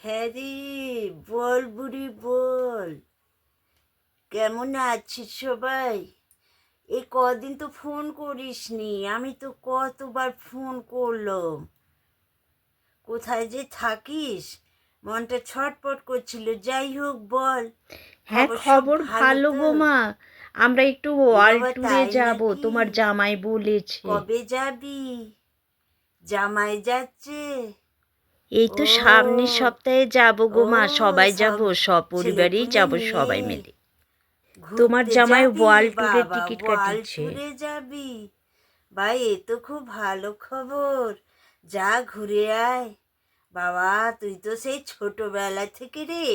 হ্যাঁ রে, বল বুড়ি বল। কেমন আছিস সবাই? এই কদিন তো ফোন করিসনি, আমি তো কতবার ফোন করলাম। কোথায় যে থাকিস, মনটা ছটপট করছিল। যাই হোক বল, হ্যাঁ, খবর সব খবর ভালো ভালো তো? গো মা। আমরা একটু এ ওয়ার্ল্ড বাবা, ট্যুরে তাই যাব, নাকি? তোমার জামাই বলেছে। কবে যাবি? জামাই যাচ্ছে? এই তো সামনের ও, সপ্তাহে যাব গো ও, মা, সবাই যাব, সব সপরিবারেই ছেলেপুলে যাব, নিয়ে সবাই মিলে। তোমার ঘুরতে জামাই যাবি? ওয়ার্ল্ড ট্যুরের বাবা, টিকিট ওয়ার্ল্ড কাটিয়েছে। ট্যুরে যাবি? ভাই, এ তো খুব ভালো খবর। যা ঘুরে আয়। বাবা, তুই তো সেই ছোটবেলা থেকে রে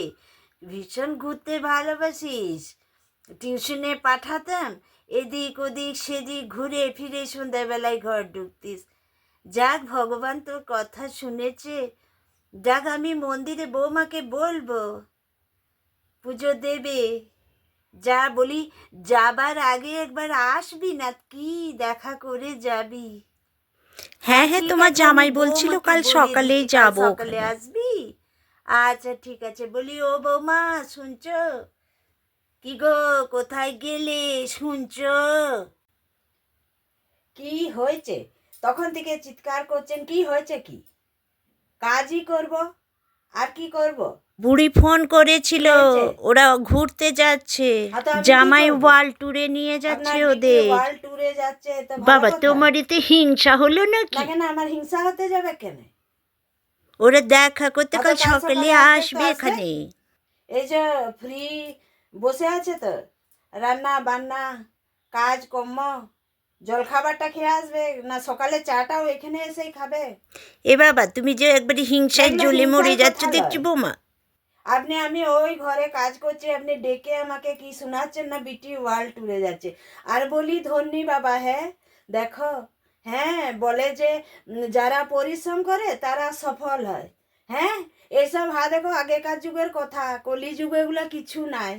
ভীষণ ঘুরতে ভালোবাসিস। টিউশনে পাঠাতাম, এদিক ওদিক সেদিক ঘুরে ফিরে সন্ধ্যাবেলায় ঘর ঢুকতিস। যাক, ভগবান তোর কথা শুনেছে। যাক, আমি মন্দিরে বৌমাকে বলবো পুজো দেবে। যা বলি, যাবার আগে একবার আসবি না কি, দেখা করে যাবি। হ্যাঁ, হ্যাঁ হ্যাঁ, ঠিক তোমার আছে, আমি জামাই বলছিল বৌমাকে কাল বলে সকালেই দিচ্ছি, কাল যাব সকালে ওখানে। আসবি। আচ্ছা, ঠিক আছে। বলি, ও বৌমা, শুনছো? কি গো, কোথায় গেলে? শুনছো? কি হয়েছে? তখন থেকে চিৎকার করছেন, কি হয়েছে? কি কাজই করব, আর কি করব? বুড়ি ফোন কি করেছিল, হয়েছে? ওরা ঘুরতে যাচ্ছে। হ্যাঁ, তো আমি কি জামাই করব? ওয়ার্ল্ড ট্যুরে নিয়ে যাচ্ছে আপনার বিটি ওদের। ওয়ার্ল্ড ট্যুরে যাচ্ছে, তো ভালো বাবা, কথা। তোমার এতে হিংসা হলো না নাকি? কেন, আমার হিংসা হতে যাবে কেন? ওরা দেখা করতে হ্যাঁ, তো কাল কাল সকালে সকালে আসবে, তো আসবে আসবে। এখানে। এই যে ফ্রি বসে আছে তো, রান্না বান্না কাজ কর্ম, জলখাবারটা খেয়ে আসবে না, সকালে চাটাও এখানে এসেই খাবে। এ বাবা, তুমি যে একবারে না, হিংসায় এগুলো জ্বলে মরে হিংসার যাচ্ছ কথা দেখছি নয়। বৌমা। আমি ওই ঘরে কাজ করছি, আপনি ডেকে আমাকে কি শোনাচ্ছেন না বিটি ওয়ার্ল্ড ট্যুরে যাচ্ছে। আর বলি, ধন্যি বাবা। হ্যাঁ, দেখো, হ্যাঁ বলে যে যারা পরিশ্রম করে তারা সফল হয়। হ্যাঁ, এসব হ্যাঁ দেখো, আগেকার যুগের কথা, কলি যুগে এগুলো কিছু নাই।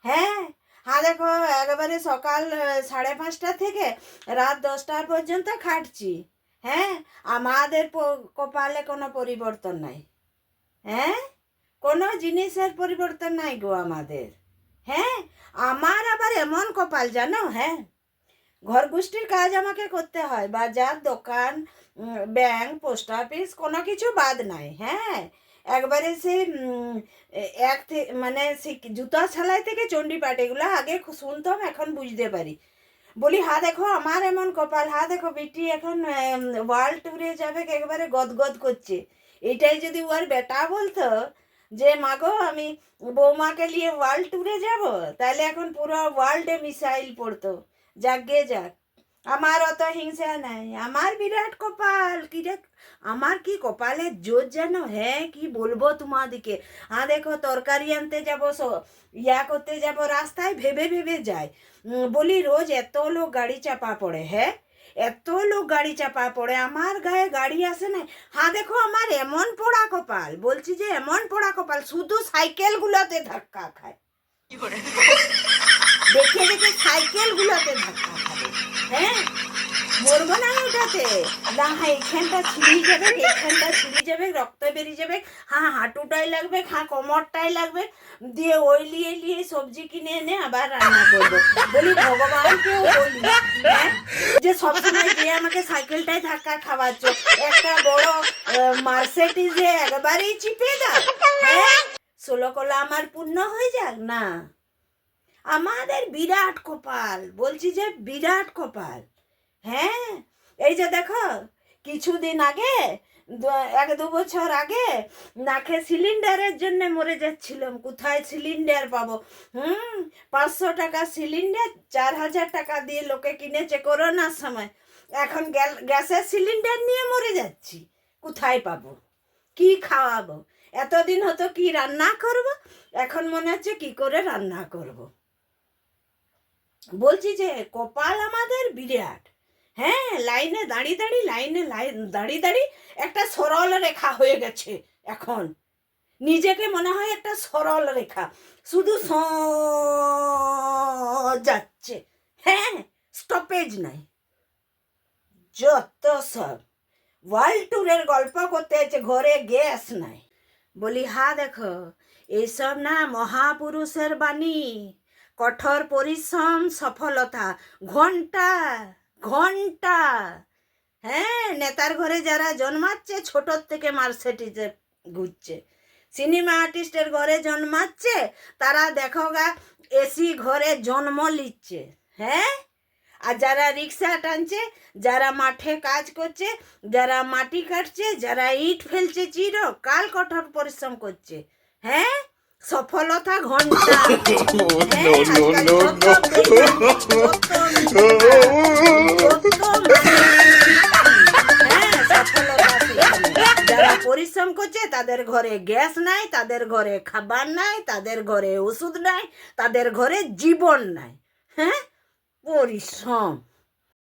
হ্যাঁ, হ্যাঁ দেখো, একেবারে সকাল 5:30 থেকে রাত 10টা পর্যন্ত খাটছি। হ্যাঁ, আমাদের কপালে কোনো পরিবর্তন নাই। হ্যাঁ, কোনো জিনিসের পরিবর্তন নাই গো আমাদের। হ্যাঁ, আমার আবার এমন কপাল জানো। হ্যাঁ, ঘর গোষ্ঠীর কাজ আমাকে করতে হয়, বাজার দোকান, ব্যাংক, পোস্ট অফিস, কোনো কিছু বাদ নাই। হ্যাঁ, একবারে সেই মানে সেই জুতা সেলাই থেকে চণ্ডীপাঠ, এগুলো আগে শুনতাম, এখন বুঝতে পারি। বলি, হ্যাঁ দেখো, আমার এমন কপাল। হ্যাঁ দেখো, বিটি এখন ওয়ার্ল্ড ট্যুরে যাবে, একেবারে গদগদ করছে। এটাই যদি ওর বেটা বলতো যে মাগো, আমি বৌমাকে নিয়ে ওয়ার্ল্ড ট্যুরে যাব, তাহলে এখন পুরো ওয়ার্ল্ডে মিসাইল পড়তো। যাক গে যাক, আমার অত হিংসা নাই, আমার বিরাট কপাল। কি রে, আমার কি কপালের জোর জানো। হ্যাঁ, কি বলবো তোমাদিকে। হ্যাঁ দেখো, তরকারি আনতে যাবো, ইয়া করতে যাব, রাস্তায় ভেবে ভেবে যায়। বলি, রোজ এত লোক গাড়ি চাপা পড়ে। হ্যাঁ, এত লোক গাড়ি চাপা পড়ে, আমার গায়ে গাড়ি আসে না। হ্যাঁ দেখো, আমার এমন পোড়া কপাল, বলছি যে এমন পোড়া কপাল, শুধু সাইকেলগুলোতে ধাক্কা খায়। দেখে দেখে সাইকেলগুলোতে ধাক্কা খাবে। হ্যাঁ, মরবো না এটাতে। না, হ্যাঁ এখানটা ছিঁড়ে যাবে, এখানটা ছিঁড়ে যাবে, রক্ত বেরিয়ে যাবে। হ্যাঁ, হাঁটুটাই লাগবে, হ্যাঁ কোমরটাই লাগবে। দিয়ে ওই লিয়ে লিয়ে সবজি কিনে এনে আবার রান্না করবো। বলি, ভগবানকেও বলি, হ্যাঁ, যে সবসময় যে আমাকে সাইকেলটাই ধাক্কা খাওয়াচ্ছ, একটা বড় মার্সিডিজে একবারেই চিপে দাও। হ্যাঁ, 16 কলা আমার পূর্ণ হয়ে যাক না। আমাদের বিরাট কপাল, বলছি যে বিরাট কপাল। হ্যাঁ, এই যে দেখো, কিছুদিন আগে, 1-2 বছর আগে নাকে সিলিন্ডারের জন্য মরে যাচ্ছিলাম, কোথায় সিলিন্ডার পাবো। 500 টাকা সিলিন্ডার, 4,000 টাকা দিয়ে লোকে কিনেছে করোনার সময়। এখন গ্যাসের সিলিন্ডার নিয়ে মরে যাচ্ছি, কোথায় পাবো, কি খাওয়াবো। এতদিন হতো কি রান্না করব, এখন মনে হচ্ছে কি করে রান্না করব। বলছি যে কপাল আমাদের বিরাট। হ্যাঁ, লাইনে দাঁড়িয়ে দাঁড়িয়ে, দাঁড়িয়ে দাঁড়িয়ে একটা সরল রেখা হয়ে গেছে এখন। নিজেকে মনে হয় একটা সরল রেখা, শুধু যাচ্ছে। হ্যাঁ, স্টপেজ নাই। যত সব ওয়ার্ল্ড ট্যুরের গল্প করতে হচ্ছে, ঘরে গ্যাস নাই। বলি হ্যাঁ দেখো এইসব না মহাপুরুষের বাণী, কঠোর পরিশ্রম সফলতা, ঘন্টা ঘন্টা। হ্যাঁ, নেতার ঘরে যারা জন্মাচ্ছে ছোটোর থেকে মার্সিডিজে ঘুরছে, সিনেমা আর্টিস্টের ঘরে জন্মাচ্ছে, তারা দেখো গা এসি ঘরে জন্ম নিচ্ছে। হ্যাঁ, আর যারা রিক্সা টানছে, যারা মাঠে কাজ করছে, যারা মাটি কাটছে, যারা ইট ফেলছে, চিরকাল কঠোর পরিশ্রম করছে। হ্যাঁ, সফলতা ঘন্টা। হ্যাঁ, আজকাল যত বেইমানি, যত মিথ্যা, যত হ্যাঁ, সফলতা সেখানে। যারা পরিশ্রম করছে তাদের ঘরে গ্যাস নাই, তাদের ঘরে খাবার নাই, তাদের ঘরে ওষুধ নাই, তাদের ঘরে জীবন নাই। হ্যাঁ, পরিশ্রম।